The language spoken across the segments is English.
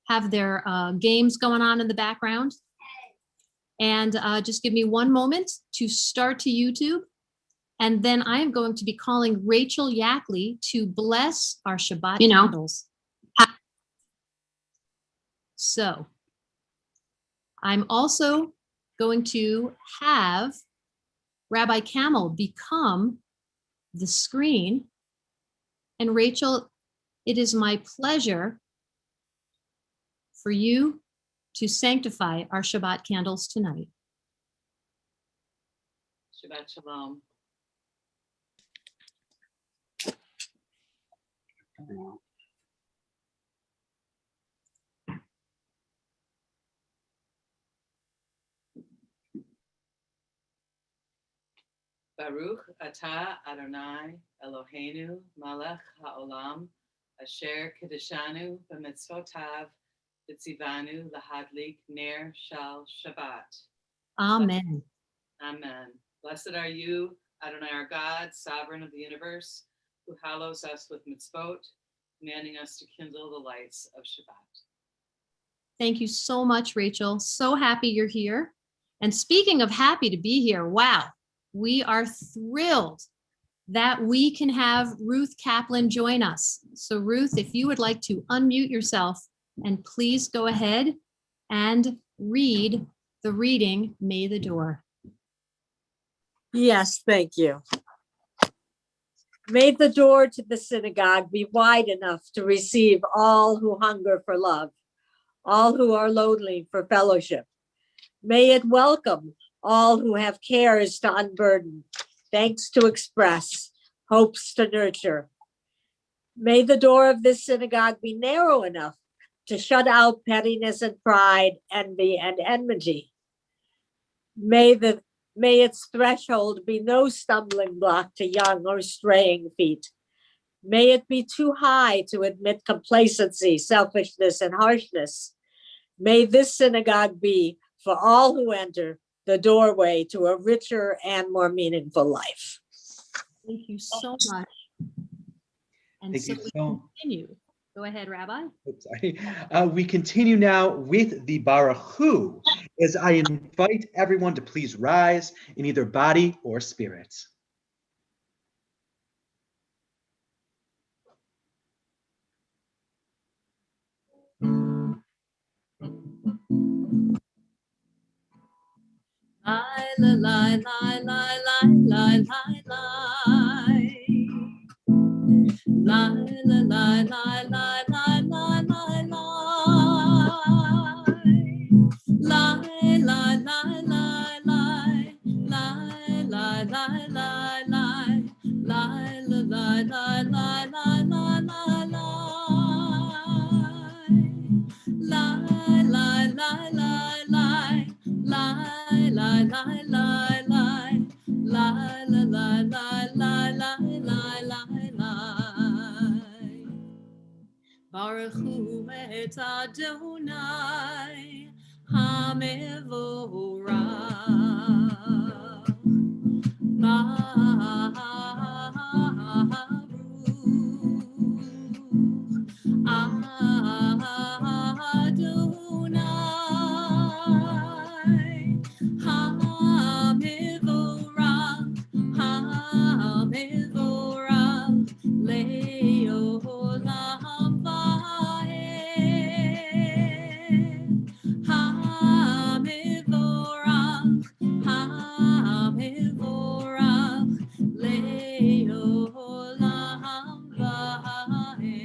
have their games going on in the background. And just give me one moment to start to YouTube. And then I am going to be calling Rachel Yackley to bless our Shabbat candles. So I'm also going to have Rabbi Camel become the screen. And Rachel, it is my pleasure for you to sanctify our Shabbat candles tonight. Shabbat Shalom. Baruch atah Adonai Eloheinu Melech haolam asher kiddushanu b'mitzvotav v'tzivanu lahadlik ner shal Shabbat. Amen. Amen. Blessed are you, Adonai our God, sovereign of the universe, who hallows us with mitzvot, commanding us to kindle the lights of Shabbat. Thank you so much, Rachel. So happy you're here. And speaking of happy to be here, wow, we are thrilled that we can have Ruth Kaplan join us. So Ruth, if you would like to unmute yourself and please go ahead and read the reading, May the Door. Yes, thank you. May the door to the synagogue be wide enough to receive all who hunger for love, all who are lonely for fellowship. May it welcome all who have cares to unburden, thanks to express, hopes to nurture. May the door of this synagogue be narrow enough to shut out pettiness and pride, envy and enmity. May its threshold be no stumbling block to young or straying feet. May it be too high to admit complacency, selfishness, and harshness. May this synagogue be, for all who enter, the doorway to a richer and more meaningful life. Thank you so much. And Thank so you we so- continue. Go ahead, Rabbi. Oops, sorry. We continue now with the Baruch, as I invite everyone to please rise in either body or spirit. Lie, lie, lie, lie, lie, lie, lie, lie. Lie, lie, lie, lie, lie, lie, lie, lie, lie. Lie, lie, lie, lie, lie. Lie, lie, lie, lie, lie. Lie, lie, lie, lie, lie, lie, lie, lie, lie. Lie, lie, lie, lie, lie. Lie, lie, lie, lie, lie. Lie, lie, lie, lie, lie, lie, lie, lie, lie. Baruch hu et Adonai hamevorach. Baruch Adonai hamevorach, hamevorach le'olam va'ed. Hamevorach, hamevorach le'olam va'ed.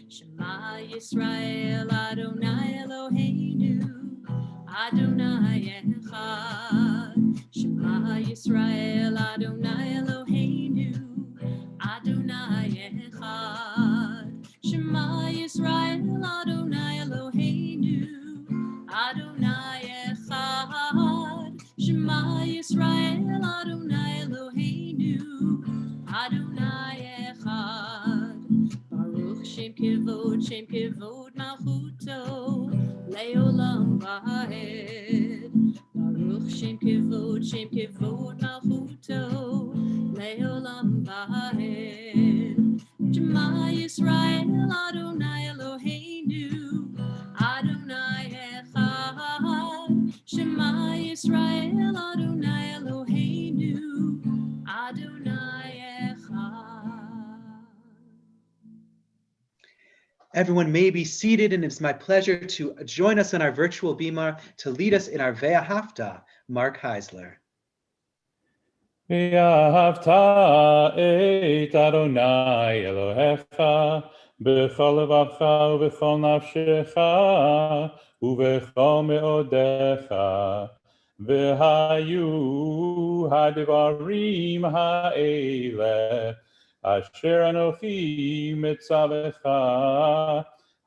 Shema Yisrael Adonai Eloheinu Adonai Echad. Shema Yisrael Adonai Eloheinu Adonai Echad. Shema Yisrael Adonai Eloheinu Adonai Echad. Shema Yisrael Adonai Eloheinu Adonai Echad. Baruch Shem Kevod Malchuto Leolam Va'ed. Baruch Shem Kevod Malchuto Leolam Va'ed. Shema Yisrael Adonai Eloheinu Adonai Echad Shema Yisrael Adonai Eloheinu Adonai Echad. Everyone may be seated, and it's my pleasure to join us on our virtual beamer to lead us in our Ve'ahavta, Mark Heisler. ואהבת את אדוני אלוהיך בכל לבבך ובכל נפשך ובכל מאודיך. והיו הדברים האלה אשר אנוכי מצווך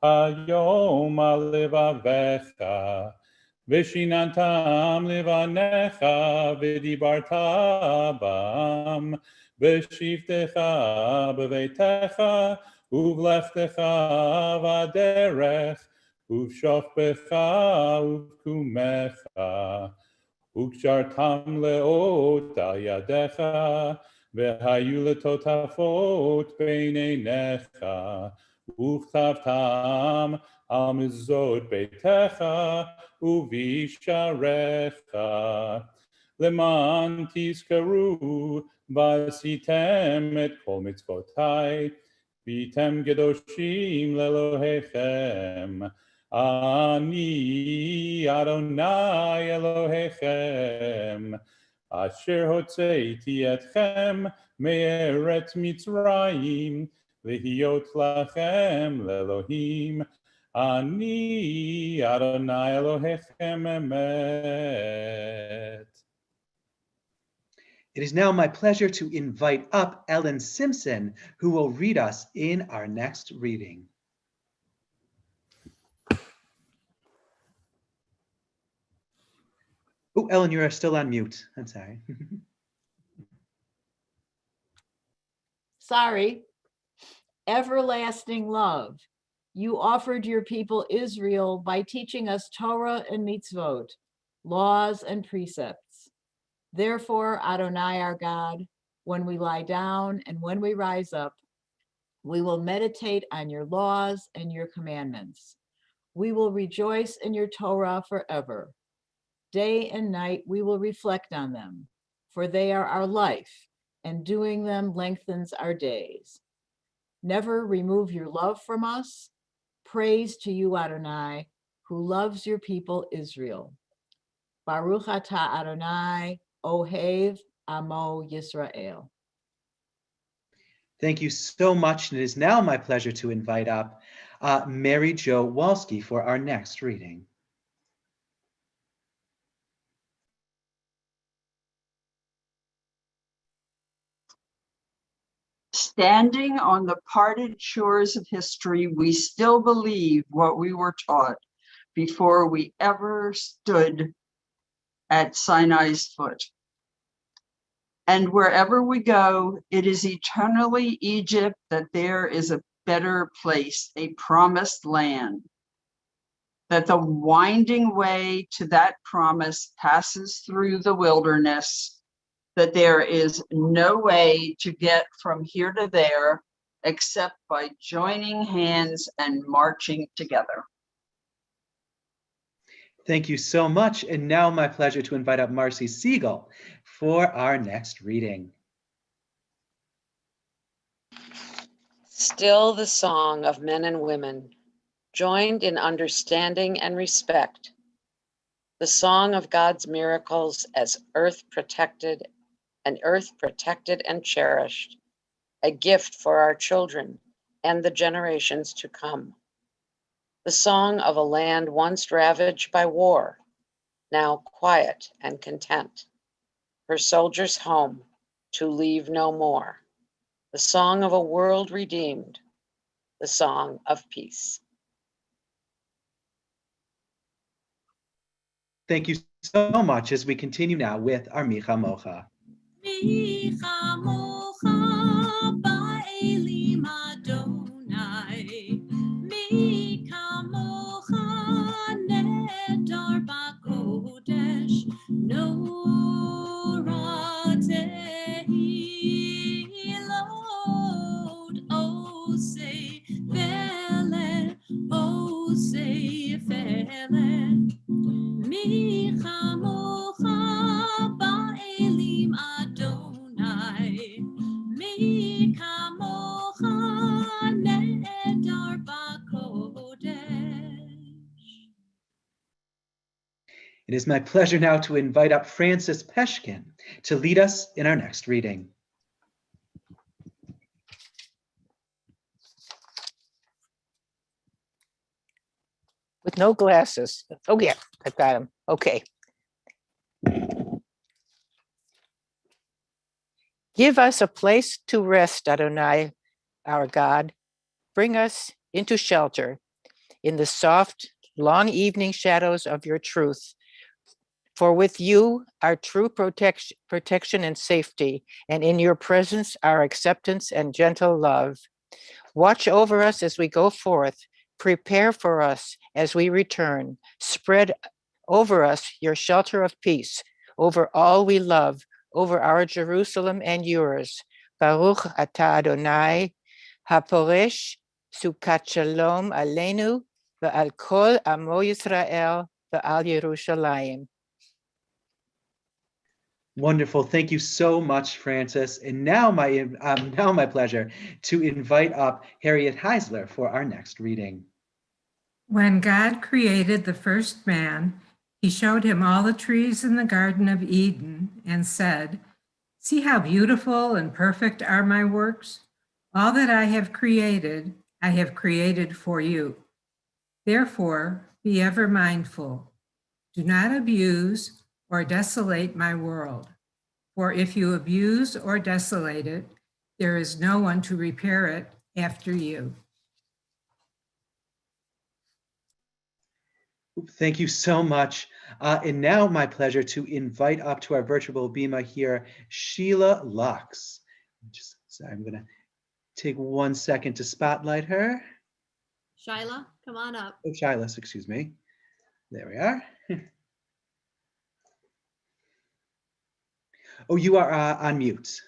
היום על לבביך. ושיננתם לבניך ודיברת בם בשבתך בביתך ובלכתך בדרך ובשוכבך ובקומך וקשרתם לאות על ידיך והיו לטוטפות בין עיניך וכתבתם על מזוזות ביתך ובשעריך, למען תזכרו ועשיתם את כל מצוותיי, והייתם קדושים לאלוהיכם. אני אדוני אלוהיכם, אשר הוצאתי אתכם מארץ מצרים, להיות לכם לאלוהים. Ani Adonai Elohechem emet. It is now my pleasure to invite up Ellen Simpson, who will read us in our next reading. Oh, Ellen, you are still on mute. I'm sorry. Sorry. Everlasting love. You offered your people Israel by teaching us Torah and mitzvot, laws and precepts. Therefore, Adonai our God, when we lie down and when we rise up, we will meditate on your laws and your commandments. We will rejoice in your Torah forever. Day and night we will reflect on them, for they are our life, and doing them lengthens our days. Never remove your love from us. Praise to you, Adonai, who loves your people Israel. Baruch atah Adonai, Ohev Amo Yisrael. Thank you so much. And it is now my pleasure to invite up Mary Jo Walski for our next reading. Standing on the parted shores of history, we still believe what we were taught before we ever stood at Sinai's foot. And wherever we go, it is eternally Egypt that there is a better place, a promised land, that the winding way to that promise passes through the wilderness, that there is no way to get from here to there except by joining hands and marching together. Thank you so much. And now my pleasure to invite up Marcy Siegel for our next reading. Still the song of men and women, joined in understanding and respect. The song of God's miracles as earth protected and cherished, a gift for our children and the generations to come. The song of a land once ravaged by war, now quiet and content, her soldiers home to leave no more. The song of a world redeemed, the song of peace. Thank you so much as we continue now with our Micha Mocha. Micha mocha ba'elim Adonai, Micha mocha nedar b'kodesh, Norah tehilot oseh It is my pleasure now to invite up Francis Peshkin to lead us in our next reading. With no glasses. Oh yeah, I've got them. Okay. Give us a place to rest, Adonai, our God. Bring us into shelter in the soft, long evening shadows of your truth. For with you, our true protection and safety, and in your presence, our acceptance and gentle love. Watch over us as we go forth. Prepare for us as we return. Spread over us your shelter of peace, over all we love, over our Jerusalem and yours. Baruch atah Adonai, haporesh sukat shalom aleinu, ve'al kol amo Yisrael, ve'al Yerushalayim. Wonderful. Thank you so much, Francis. And now my pleasure to invite up Harriet Heisler for our next reading. When God created the first man, he showed him all the trees in the Garden of Eden and said, "See how beautiful and perfect are my works? All that I have created for you. Therefore, be ever mindful. Do not abuse or desolate my world. For if you abuse or desolate it, there is no one to repair it after you." Thank you so much. And now my pleasure to invite up to our virtual bima here, Sheila Lux. I'm going to take 1 second to spotlight her. Shyla, come on up. Oh, Shilas, excuse me. There we are. Oh, you are on mute.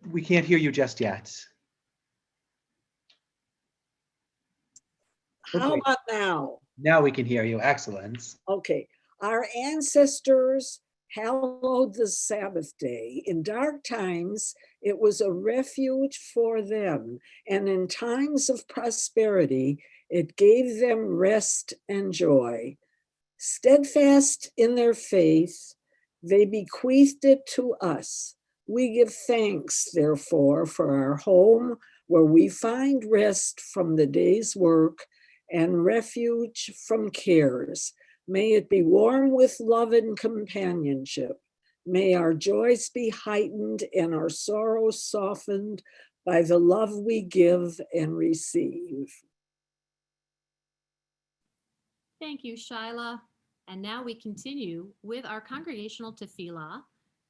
We can't hear you just yet. How Okay. about now? Now we can hear you. Excellent. Okay. Our ancestors hallowed the Sabbath day. In dark times, it was a refuge for them. And in times of prosperity, it gave them rest and joy. Steadfast in their faith, they bequeathed it to us. We give thanks, therefore, for our home where we find rest from the day's work and refuge from cares. May it be warm with love and companionship. May our joys be heightened and our sorrows softened by the love we give and receive. Thank you, Shyla. And now we continue with our congregational tefillah.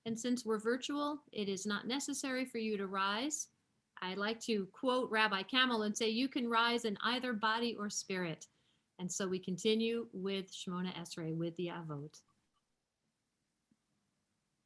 And since we're virtual, it is not necessary for you to rise. I like to quote Rabbi Camel and say, you can rise in either body or spirit. And so we continue with Shemona Esrei, with the Avot.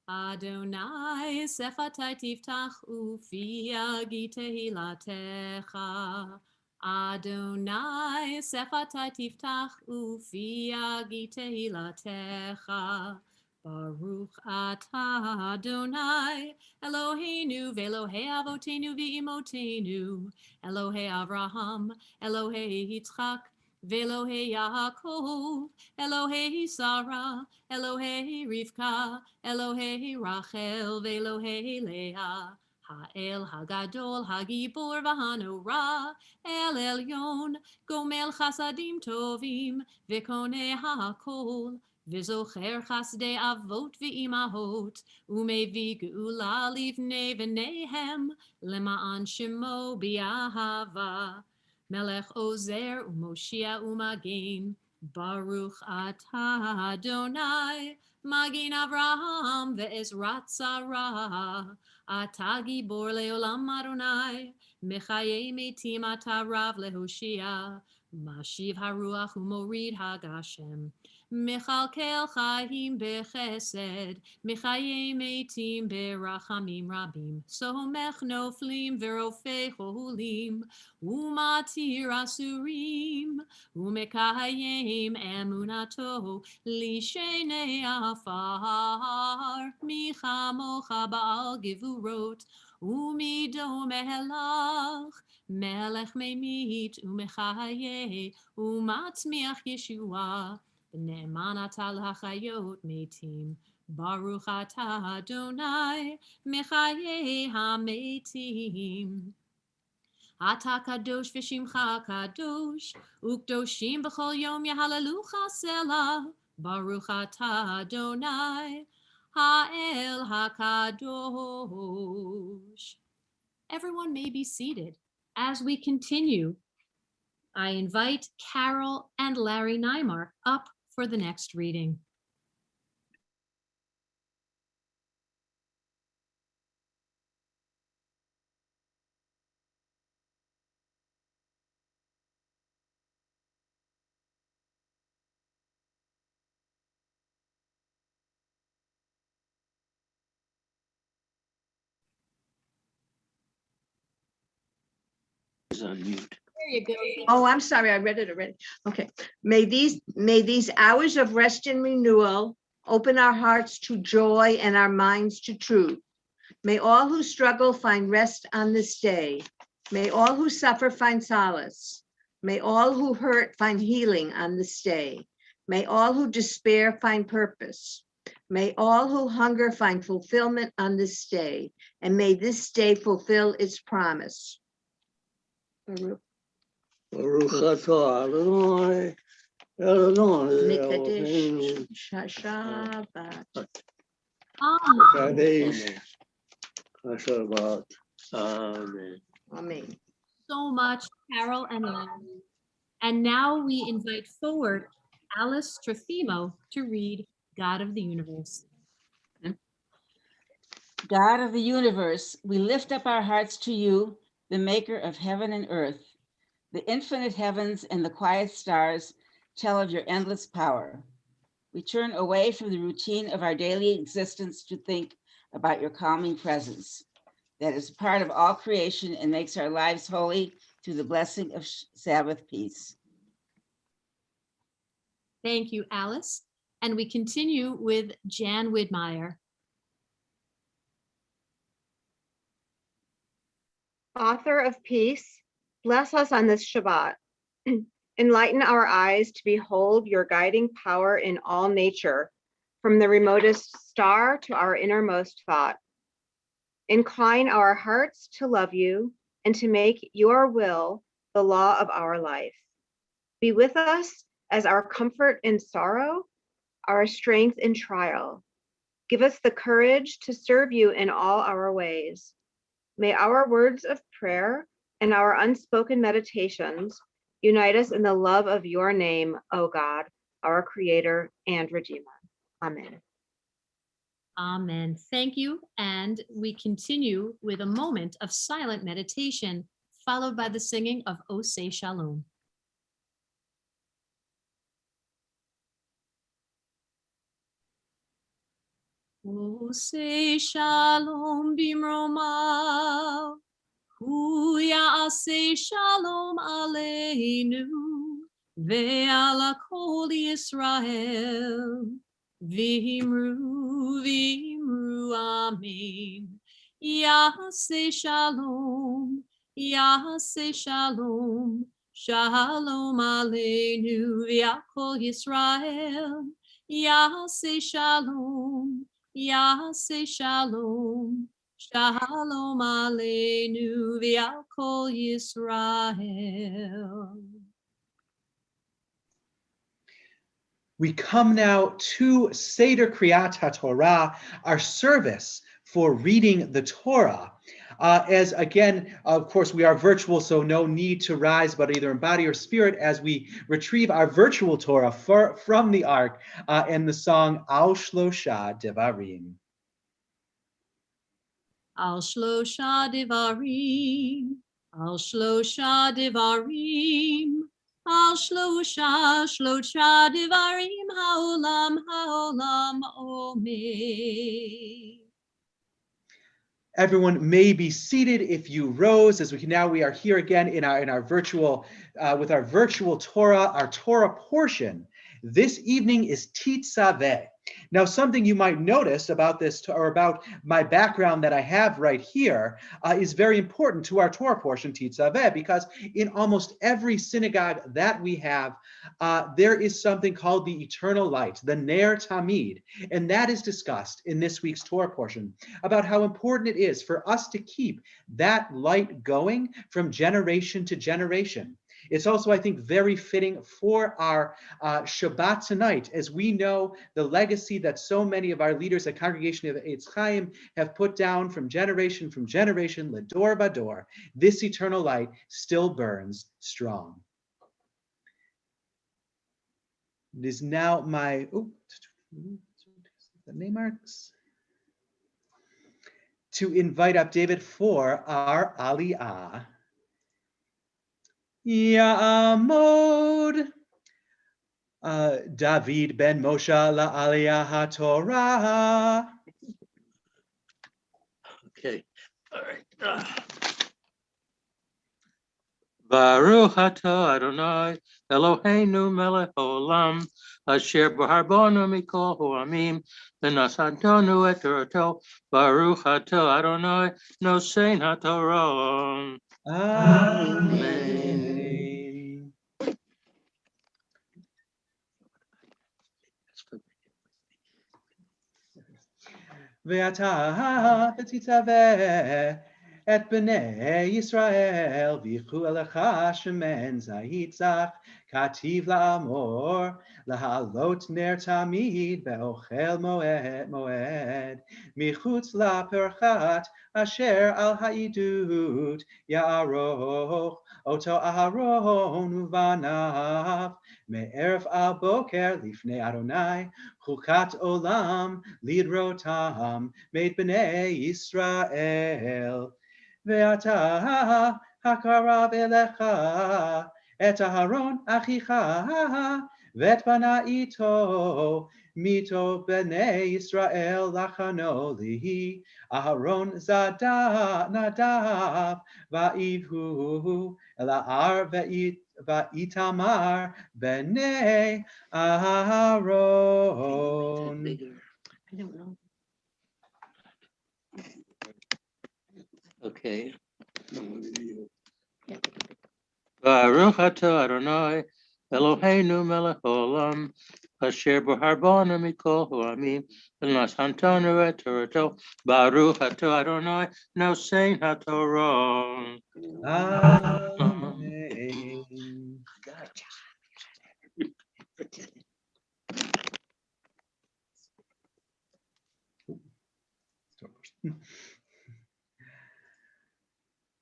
Adonai sefatai tiftach ufi yagi tehilatecha. Adonai sefatai tiftach ufi yagi tehilatecha. Baruch atah Adonai Eloheinu ve'Elohei avotenu ve'imotenu Elohei Avraham Elohei Yitzchak ve'Elohei Yaakov Elohei Sarah Elohei Rivka Elohei Rachel ve'Elohei Leah Ha'el Hagadol Hagibor v'Hanora El Elyon Gomel Chasadim Tovim Ve'Koneh Ha'Kol V'zocher chasdei avot v'imahot, umevi geula livnei v'neihem, lema'an shemo bi'ahava. Melech ozer u'moshia u'magin, Baruch atah Adonai, Magin Avraham ve'ezrat Sarah, atah gibor le'olam Adonai, mechaye metim atah rav lehoshia, mashiv haruach u'morid hagashem. Mechalkel chayim bechesed, mechayim meitim berachamim rabim, somech noflim verofei cholim, umatir asurim, umekayim emunato, lishenei afar, michamocha ba'al givurot, umido melach, melech memit umechaye, umatzmiach Yeshua, ne'eman ata l'hachayot metim, Baruch atah Adonai, mechaye hametim. Ata kadosh v'shimcha kadosh, ukdoshim b'chol yom yahalalucha selah, Baruch atah Adonai, ha'el hakadosh. Everyone may be seated. As we continue, I invite Carol and Larry Nymark up for the next reading. On mute. There you go. Oh, I'm sorry, I read it already. Okay. May these hours of rest and renewal open our hearts to joy and our minds to truth. May all who struggle find rest on this day. May all who suffer find solace. May all who hurt find healing on this day. May all who despair find purpose. May all who hunger find fulfillment on this day. And may this day fulfill its promise. Baruch. Baruch atah Adonai, Adonai Mikadesh Eloheinu, Shabbat. Kadesh Shabbat. Amen. Amen. So much, Carol and Larry. And now we invite forward Alice Trofimo to read God of the Universe. God of the universe, we lift up our hearts to you, the maker of heaven and earth. The infinite heavens and the quiet stars tell of your endless power. We turn away from the routine of our daily existence to think about your calming presence that is part of all creation and makes our lives holy through the blessing of Sabbath peace. Thank you, Alice. And we continue with Jan Widmeyer. Author of peace, bless us on this Shabbat. Enlighten our eyes to behold your guiding power in all nature, from the remotest star to our innermost thought. Incline our hearts to love you and to make your will the law of our life. Be with us as our comfort in sorrow, our strength in trial. Give us the courage to serve you in all our ways. May our words of prayer and our unspoken meditations unite us in the love of your name, O God, our Creator and Redeemer. Amen. Amen. Thank you. And we continue with a moment of silent meditation, followed by the singing of Oseh Shalom. Oseh Shalom bimromav, hu ya'aseh shalom aleinu, ve'ala kol Yisrael, v'himru amen. Ya'aseh shalom, shalom aleinu, ve'al kol Yisrael, ya'aseh shalom, shalom aleinu v'al kol Yisrael. We come now to Seder Kriyat HaTorah, our service for reading the Torah. As again, of course, we are virtual, so no need to rise, but either in body or spirit as we retrieve our virtual Torah from the Ark and the song Al Shlosha Devarim. Al Shlosha Devarim, Al Shlosha Devarim, Al Shlosha Devarim, Haolam Omer. Everyone may be seated if you rose, as we are here again in our virtual with our virtual Torah, our Torah portion. This evening is Tetzaveh. Now, something you might notice about this, or about my background that I have right here, is very important to our Torah portion, Tetzaveh, because in almost every synagogue that we have, there is something called the eternal light, the Ner Tamid, and that is discussed in this week's Torah portion about how important it is for us to keep that light going from generation to generation. It's also, I think, very fitting for our Shabbat tonight, as we know the legacy that so many of our leaders at Congregation of Eitz Chaim have put down from generation, Ledor Bador. This eternal light still burns strong. It is now my, the name marks, to invite up David for our Aliyah. Ya'amod David ben Moshe la'aliyah haTorah. Okay, all right. Baruch atah Adonai Eloheinu melech haolam asher b'harbonu mikol ha'amim v'nasatonu et torato. Baruch atah Adonai nosein haTorah. Amen. Ve'ata tetzaveh et bnei Yisrael v'yichu elecha shemen zayitzach kativ la'amor lahalot ner tamid be'ochel moed michutz la'perchat asher al ha'idut ya'aroch oto Aharon uvanav me'erev al boker lifnei Adonai chukat olam lidrotam meit bnei Yisrael. Ve'ata hakarav elecha et Aharon achicha vet bana ito mito bnei Yisrael lachano lihi Aharon nadav va'ihu ela'ar va'itamar bnei Aharon. I don't know. Okay. Baruch atah Adonai Eloheinu melech haolam asher b'harbonu mikol ha'amim v'nasatonu et torato. Baruch atah Adonai nosein haTorah. Amen.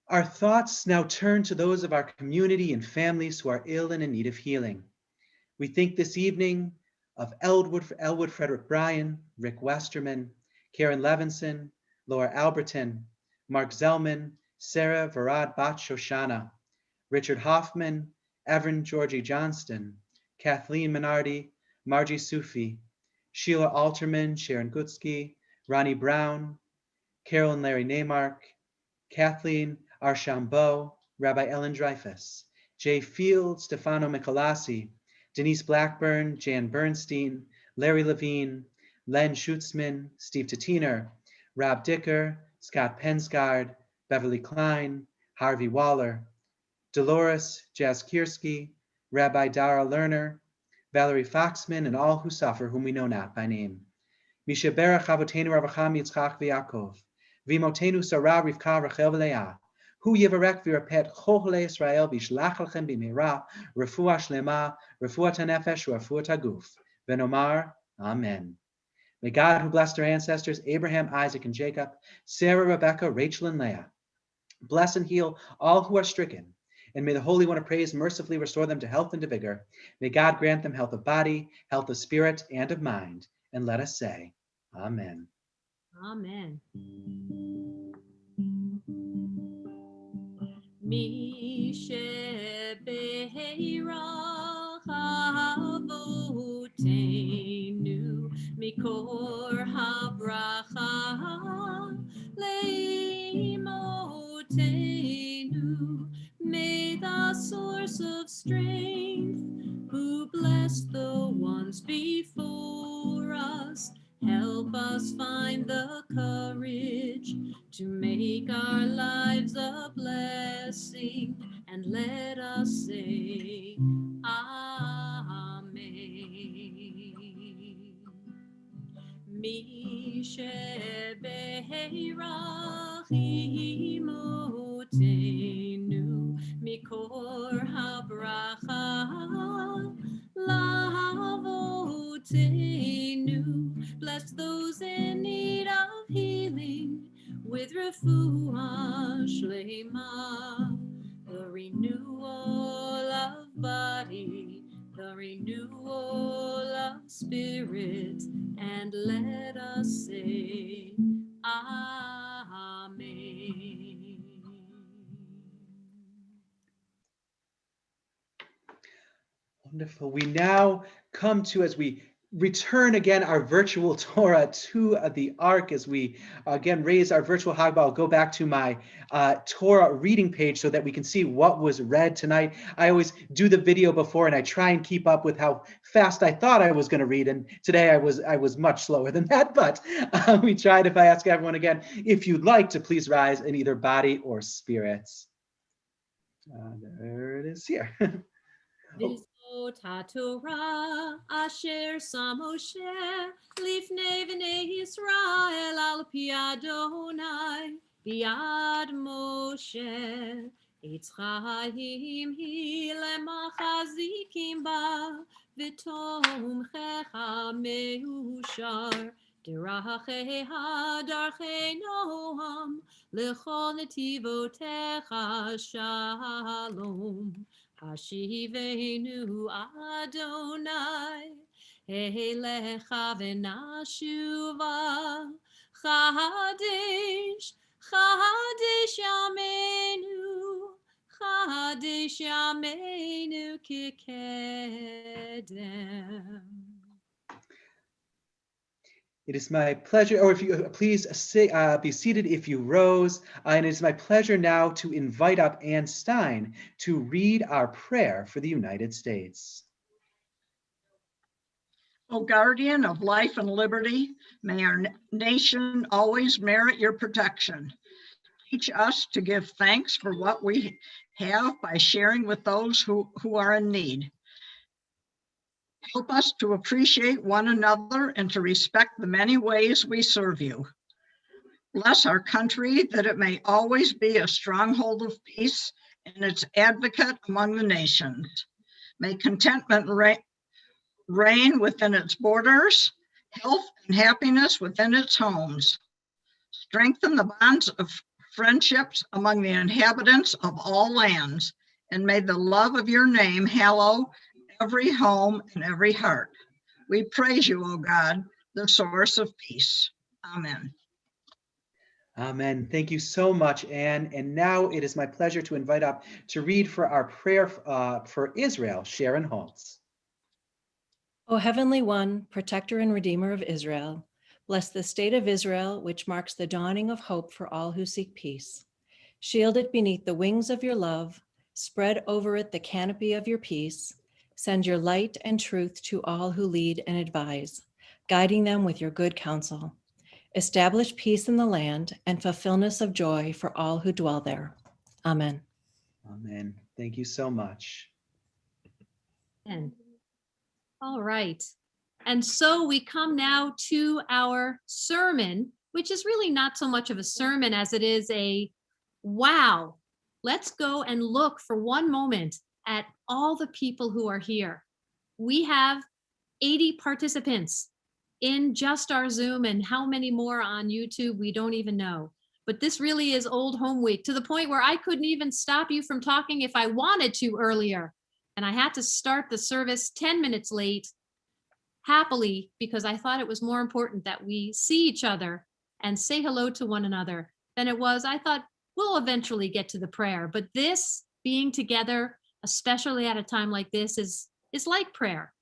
Our thoughts now turn to those of our community and families who are ill and in need of healing. We think this evening of Elwood Frederick Bryan, Rick Westerman, Karen Levinson, Laura Alberton, Mark Zellman, Sarah Varad Bat Shoshana, Richard Hoffman, Evan Georgie Johnston, Kathleen Minardi, Margie Sufi, Sheila Alterman, Sharon Gutsky, Ronnie Brown, Carolyn Larry Neymark, Kathleen Archambault, Rabbi Ellen Dreyfus, Jay Field, Stefano Michelasi, Denise Blackburn, Jan Bernstein, Larry Levine, Len Schutzman, Steve Tatiner, Rob Dicker, Scott Pensgard, Beverly Klein, Harvey Waller, Dolores Jaskierski, Rabbi Dara Lerner, Valerie Foxman, and all who suffer, whom we know not by name. Misha Berach Avotenu Ravacham Yitzchak v'Yakov, V'imotenu Sarah Rivka Rachel v'Leah, Hu Yivarek v'Yirapet Chol Holei Yisrael v'Yishlach Lechem b'Meira, Refuah Shlema, Refuah Hanefesh, Refuah Haguf, V'Nomar, Amen. May God, who blessed our ancestors, Abraham, Isaac, and Jacob, Sarah, Rebecca, Rachel, and Leah, bless and heal all who are stricken, and may the Holy One of Praise mercifully restore them to health and to vigor. May God grant them health of body, health of spirit, and of mind. And let us say, Amen. Amen. Mishe be'erach avotenu mikor habracha leimotenu. May the source of strength, who blessed the one to make our lives a blessing, and let us say, Amen. Mishebeirachimotenu mikor habracha lahavotenu. Bless those in need of healing with refuah shlema, the renewal of body, the renewal of spirit, and let us say, Amen. Wonderful. We now come to, as we return again our virtual Torah to the Ark, as we again raise our virtual Hagbah. I'll go back to my Torah reading page so that we can see what was read tonight. I always do the video before and I try and keep up with how fast I thought I was going to read. And today I was much slower than that, but we tried. If I ask everyone again, if you'd like to please rise in either body or spirits. There it is here. V'zot haTorah asher sam Moshe lifnei bnei Yisrael al pi Adonai biad Moshe. Eitz chaim hi lemachazikim ba v'tomchecha meushar deracheha darchei noam lechol netivotecha shalom. Hashivenu Adonai, Elecha v'nashuva, Chadesh, Chadesh Yameinu, Chadesh Yameinu kikedem. It is my pleasure, or if you please be seated if you rose, and it is my pleasure now to invite up Ann Stein to read our prayer for the United States. O guardian of life and liberty, may our nation always merit your protection. Teach us to give thanks for what we have by sharing with those who are in need. Help us to appreciate one another and to respect the many ways we serve you. Bless our country that it may always be a stronghold of peace and its advocate among the nations. May contentment reign within its borders, health and happiness within its homes. Strengthen the bonds of friendships among the inhabitants of all lands, and may the love of your name hallow every home and every heart. We praise you, O God, the source of peace. Amen. Amen. Thank you so much, Anne. And now it is my pleasure to invite up to read for our prayer for Israel, Sharon Holtz. O Heavenly One, Protector and Redeemer of Israel, bless the state of Israel, which marks the dawning of hope for all who seek peace. Shield it beneath the wings of your love, spread over it the canopy of your peace. Send your light and truth to all who lead and advise, guiding them with your good counsel. Establish peace in the land and fulfillment of joy for all who dwell there. Amen. Amen. Thank you so much. And all right. And so we come now to our sermon, which is really not so much of a sermon as it is a wow. Let's go and look for one moment at all the people who are here. We have 80 participants in just our Zoom, and how many more on YouTube, we don't even know. But this really is old home week, to the point where I couldn't even stop you from talking if I wanted to earlier. And I had to start the service 10 minutes late, happily, because I thought it was more important that we see each other and say hello to one another than it was. I thought we'll eventually get to the prayer, but this being together, especially at a time like this, is like prayer.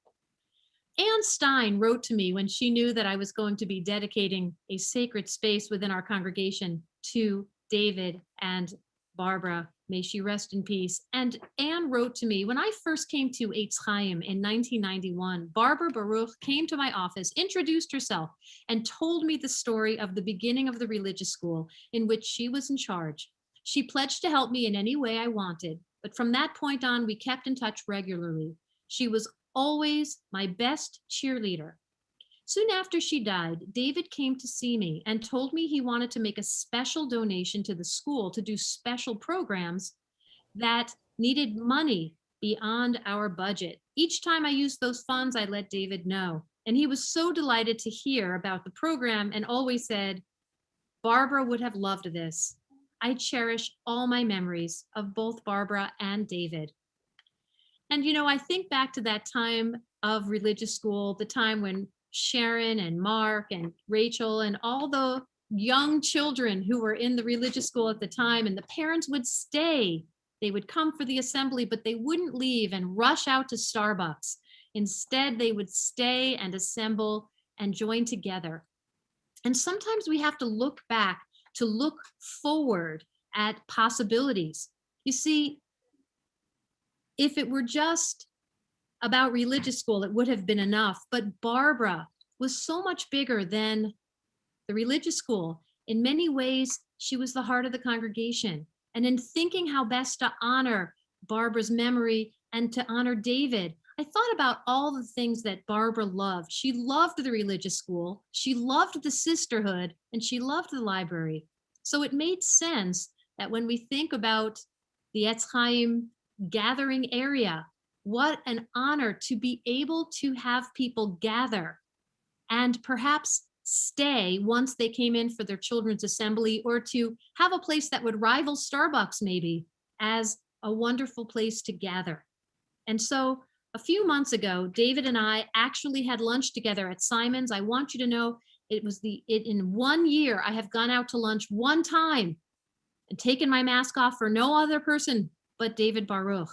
Ann Stein wrote to me when she knew that I was going to be dedicating a sacred space within our congregation to David and Barbara May she rest in peace. And Anne wrote to me, when I first came to Eitz Chaim in 1991, Barbara Baruch came to my office, introduced herself, and told me the story of the beginning of the religious school in which she was in charge. She pledged to help me in any way I wanted, but from that point on, we kept in touch regularly. She was always my best cheerleader. Soon after she died, David came to see me and told me he wanted to make a special donation to the school to do special programs that needed money beyond our budget. Each time I used those funds, I let David know. And he was so delighted to hear about the program and always said, Barbara would have loved this. I cherish all my memories of both Barbara and David. And, I think back to that time of religious school, the time when Sharon and Mark and Rachel and all the young children who were in the religious school at the time, and the parents would stay. They would come for the assembly, but they wouldn't leave and rush out to Starbucks. Instead, they would stay and assemble and join together. And sometimes we have to look back to look forward at possibilities. You see, if it were just about religious school, it would have been enough. But Barbara was so much bigger than the religious school. In many ways, she was the heart of the congregation. And in thinking how best to honor Barbara's memory and to honor David, I thought about all the things that Barbara loved. She loved the religious school, she loved the sisterhood, and she loved the library. So it made sense that when we think about the Eitz Chaim gathering area, what an honor to be able to have people gather and perhaps stay once they came in for their children's assembly, or to have a place that would rival Starbucks maybe as a wonderful place to gather. And so a few months ago, David and I actually had lunch together at Simon's. I want you to know in 1 year, I have gone out to lunch one time and taken my mask off for no other person but David Baruch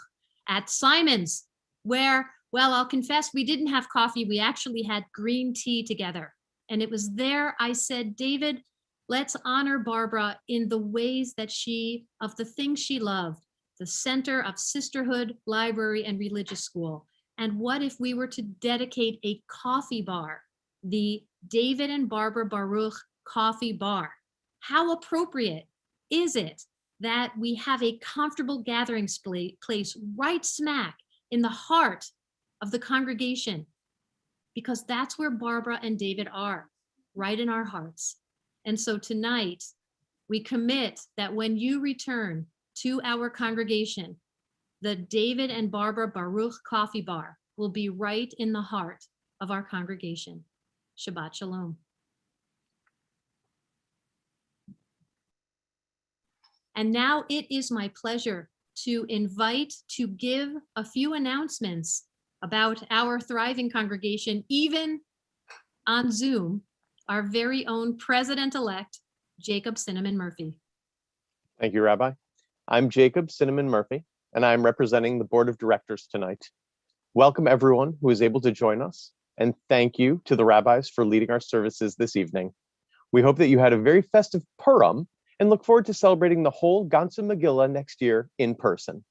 at Simon's, where, well, I'll confess, we didn't have coffee. We actually had green tea together. And it was there I said, David, let's honor Barbara in the ways that of the things she loved, the center of sisterhood, library, and religious school. And what if we were to dedicate a coffee bar, the David and Barbara Baruch coffee bar? How appropriate is it that we have a comfortable gathering place right smack in the heart of the congregation? Because that's where Barbara and David are, right in our hearts. And so tonight, we commit that when you return to our congregation, the David and Barbara Baruch coffee bar will be right in the heart of our congregation. Shabbat Shalom. And now it is my pleasure to give a few announcements about our thriving congregation, even on Zoom, our very own president-elect, Jacob Cinnamon Murphy. Thank you, Rabbi. I'm Jacob Cinnamon Murphy, and I'm representing the board of directors tonight. Welcome everyone who is able to join us, and thank you to the rabbis for leading our services this evening. We hope that you had a very festive Purim and look forward to celebrating the whole Ganze Megillah next year in person.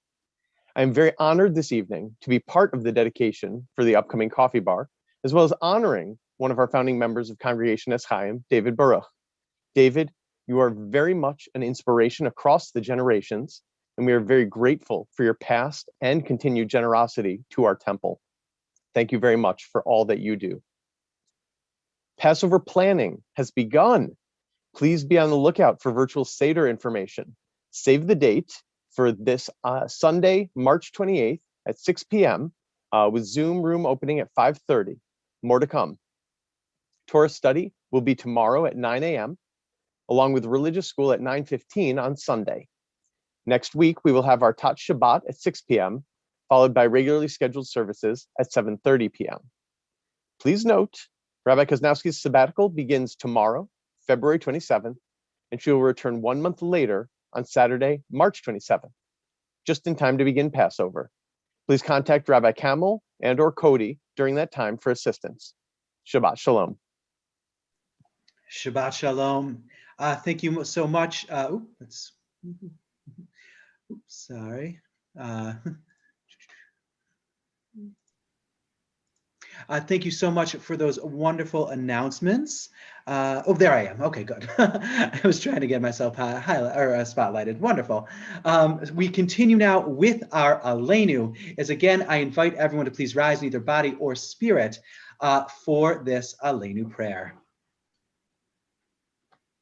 I'm very honored this evening to be part of the dedication for the upcoming coffee bar, as well as honoring one of our founding members of Congregation Eitz Chaim, David Baruch. David, you are very much an inspiration across the generations, and we are very grateful for your past and continued generosity to our temple. Thank you very much for all that you do. Passover planning has begun. Please be on the lookout for virtual Seder information. Save the date for this Sunday, March 28th at 6 p.m. With Zoom room opening at 5:30. More to come. Torah study will be tomorrow at 9 a.m., along with religious school at 9:15 on Sunday. Next week, we will have our Tat Shabbat at 6 p.m., followed by regularly scheduled services at 7:30 p.m. Please note, Rabbi Koznowski's sabbatical begins tomorrow, February 27th, and she will return 1 month later on Saturday, March 27th, just in time to begin Passover. Please contact Rabbi Kamel and or Cody during that time for assistance. Shabbat Shalom. Shabbat Shalom. Thank you so much. Oops, sorry. Thank you so much for those wonderful announcements. Oh, there I am. Okay, good. I was trying to get myself spotlighted. Wonderful. We continue now with our Aleinu. As again, I invite everyone to please rise in either body or spirit for this Aleinu prayer.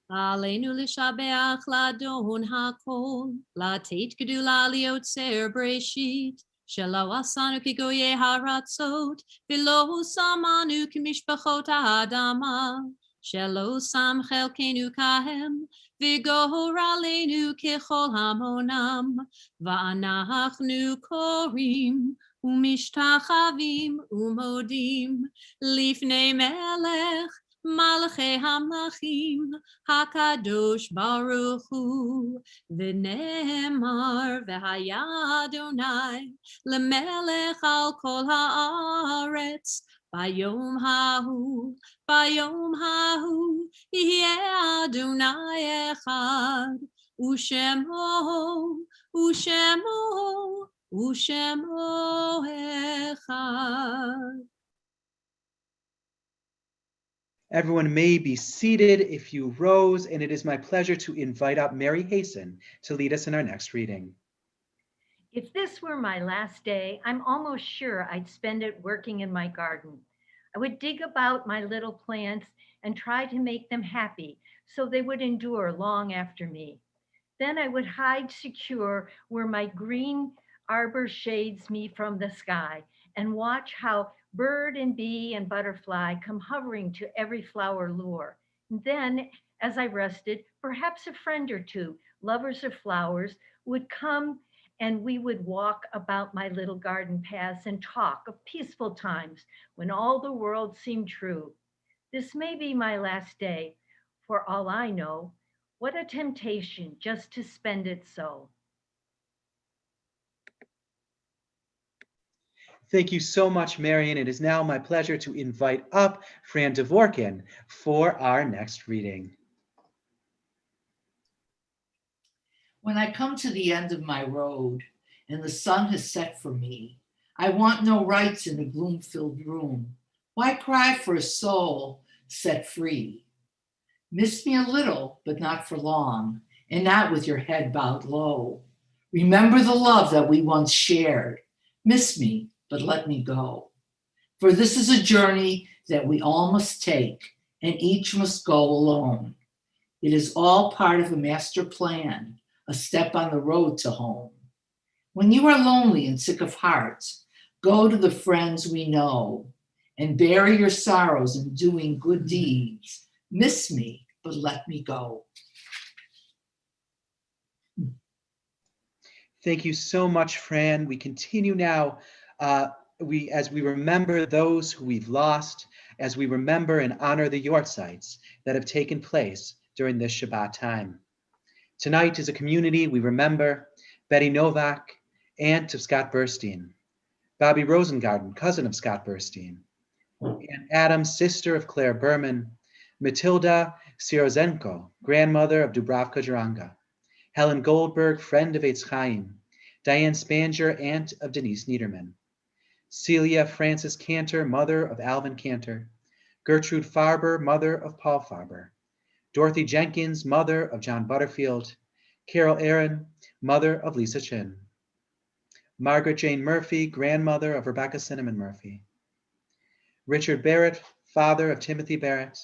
Aleinu l'shabeach ladon hakol, latet gedula liotzer breshit, shelo asanu kigoye haratzot, v'lo samanu kimishpachot ha'adama, shelo sam chelkenu kahem, v'gohor aleinu kechol hamonam, va'anachnu korim, umishtachavim umodim, lifnei melech, Malachei Hamlachim, Hakadosh Baruch Hu, V'ne'emar v'haya Adonai, L'melech al kol haaretz, Bayom hahu, Yeh Adonai echad, U'shemo echad. Everyone may be seated if you rose, and it is my pleasure to invite up Mary Hasten to lead us in our next reading. If this were my last day, I'm almost sure I'd spend it working in my garden. I would dig about my little plants and try to make them happy so they would endure long after me. Then I would hide secure where my green arbor shades me from the sky and watch how bird and bee and butterfly come hovering to every flower lure. And then, as I rested, perhaps a friend or two, lovers of flowers, would come and we would walk about my little garden paths and talk of peaceful times when all the world seemed true. This may be my last day, for all I know. What a temptation just to spend it so. Thank you so much, Marion. It is now my pleasure to invite up Fran Dvorkin for our next reading. When I come to the end of my road and the sun has set for me, I want no rights in a gloom-filled room. Why cry for a soul set free? Miss me a little, but not for long, and not with your head bowed low. Remember the love that we once shared. Miss me, but let me go. For this is a journey that we all must take, and each must go alone. It is all part of a master plan, a step on the road to home. When you are lonely and sick of heart, go to the friends we know and bury your sorrows in doing good deeds. Miss me, but let me go. Thank you so much, Fran. We continue now as we remember those who we've lost, as we remember and honor the yortzites that have taken place during this Shabbat time. Tonight, as a community, we remember Betty Novak, aunt of Scott Burstein, Bobby Rosengarten, cousin of Scott Burstein, Aunt Adams, sister of Claire Berman, Matilda Sirozenko, grandmother of Dubravka Jaranga, Helen Goldberg, friend of Eitz Chaim, Diane Spanger, aunt of Denise Niederman, Celia Frances Cantor, mother of Alvin Cantor, Gertrude Farber, mother of Paul Farber, Dorothy Jenkins, mother of John Butterfield, Carol Aaron, mother of Lisa Chin, Margaret Jane Murphy, grandmother of Rebecca Cinnamon Murphy, Richard Barrett, father of Timothy Barrett,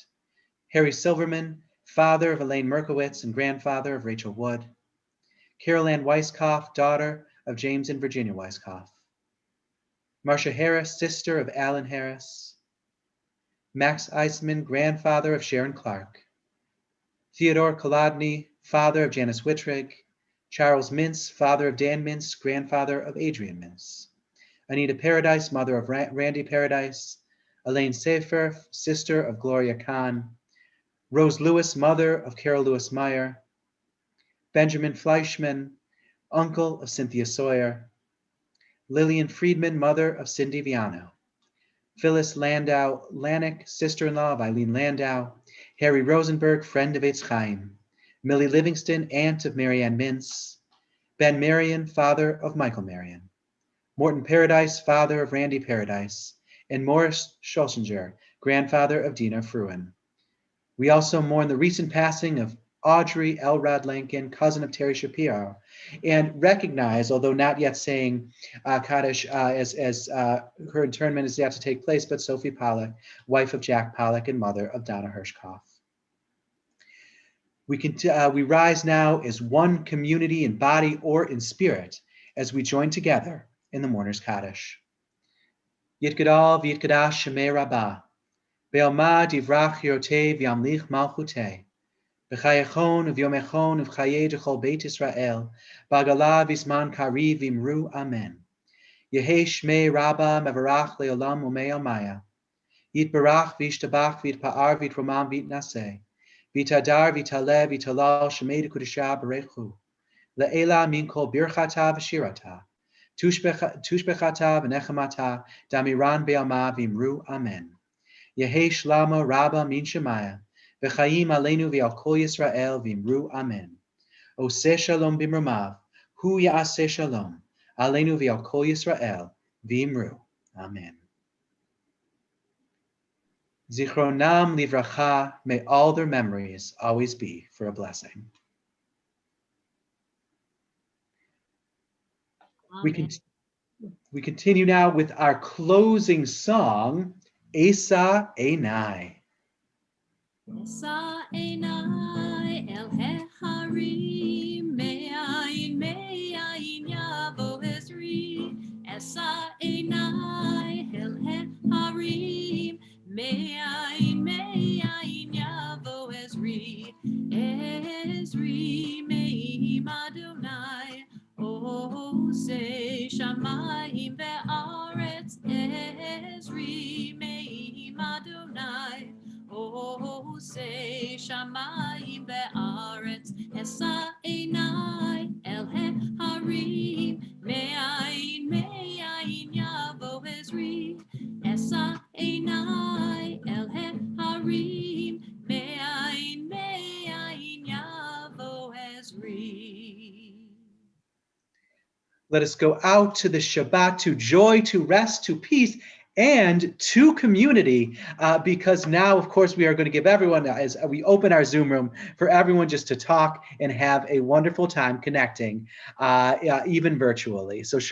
Harry Silverman, father of Elaine Merkowitz and grandfather of Rachel Wood, Carol Ann Weisskopf, daughter of James and Virginia Weisskopf, Marcia Harris, sister of Alan Harris, Max Eisman, grandfather of Sharon Clark, Theodore Kolodny, father of Janice Wittrig, Charles Mintz, father of Dan Mintz, grandfather of Adrian Mintz, Anita Paradise, mother of Randy Paradise, Elaine Safer, sister of Gloria Kahn, Rose Lewis, mother of Carol Lewis Meyer, Benjamin Fleischman, uncle of Cynthia Sawyer, Lillian Friedman, mother of Cindy Viano, Phyllis Landau Lanik, sister-in-law of Eileen Landau, Harry Rosenberg, friend of Eitz Chaim, Millie Livingston, aunt of Marianne Mintz, Ben Marion, father of Michael Marion, Morton Paradise, father of Randy Paradise, and Morris Schlesinger, grandfather of Dina Fruin. We also mourn the recent passing of Audrey Elrod Lincoln, cousin of Terry Shapiro, and recognize, although not yet saying Kaddish as her internment is yet to take place, but Sophie Pollock, wife of Jack Pollock and mother of Donna Hirschkoff. We rise now as one community in body or in spirit as we join together in the Mourner's Kaddish. Yitgadal v'yitgadash Shemei Rabbah, Be'alma divrach Yorotei v'yamlich malchutei, B'chayechon v'yomechon v'chayei d'chol Beit Yisrael, B'agala v'zman kariv v'imru Amen. Yehei Shmei Rabbah mevarach le'olam u'mei almaya, Yitbarach v'yishtabach v'yitpa'ar v'yitromam v'yitnaseh, V'tadar v'taleh v'talal Shemei d'kudesha b'rechu, Le'ela min kol birchata v'shirata, Tushbechata v'nechamata, Damiran be'alma v'imru Amen. Yehei Shlama Rabba min Shemaya, V'chaim aleinu v'al kol Yisrael v'imru Amen. Oseh shalom b'mrumav, Hu ya'aseh shalom, aleinu v'al kol Yisrael v'imru Amen. Zichronam livracha, may all their memories always be for a blessing. We continue now with our closing song, Esa Einai. Esa Einai el heharim, me'ayin me'ayin yavo Ezri. Esa Einai el heharim, me'ayin me'ayin yavo Ezri. Ezri me'im Adonai, Oseh shamayim ve'aretz. Ezri me'im Adonai, Oseh shamayim ve'aretz. Esa einai el harim, me'ayin me'ayin yavo Ezri. Esa einai el harim, me'ayin me'ayin yavo Ezri. Let us go out to the Shabbat, to joy, to rest, to peace, and to community, because now, of course, we are going to give everyone, as we open our Zoom room, for everyone just to talk and have a wonderful time connecting, even virtually. So